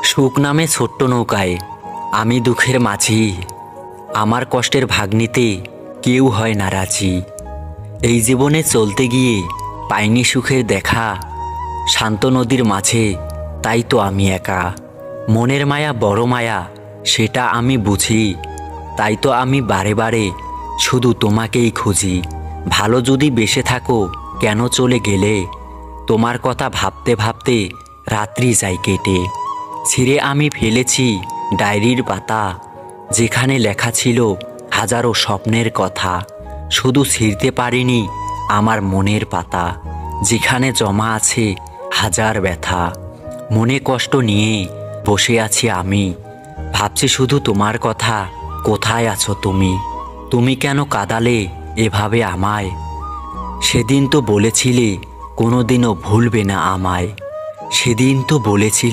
সুখ নামে ছোট্ট নৌকায় আমি দুঃখের মাঝি, আমার কষ্টের ভাগ নিতে কেউ হয় না রাজি। এই জীবনে চলতে গিয়ে পাইনি সুখের দেখা, শান্ত নদীর মাঝে তাই তো আমি একা। মনের মায়া বড় মায়া সেটা আমি বুঝি, তাই তো আমি বারে বারে শুধু তোমাকেই খুঁজি। ভালো যদি বেসে থাকো কেন চলে গেলে, তোমার কথা ভাবতে ভাবতে রাত্রি যায় কেটে। ছিঁড়ে আমি ফেলেছি ডায়েরির পাতা, যেখানে লেখা ছিল হাজারো স্বপ্নের কথা। শুধু ছিঁড়তে পারিনি আমার মনের পাতা, যেখানে জমা আছে হাজার ব্যথা। মনে কষ্ট নিয়ে বসে আছি আমি, ভাবছি শুধু তোমার কথা, কোথায় আছো তুমি? তুমি কেন কাঁদালে এভাবে আমায়? সেদিন তো বলেছিলে কোনোদিনও ভুলবে না আমায়, সেদিন তো বলেছিলে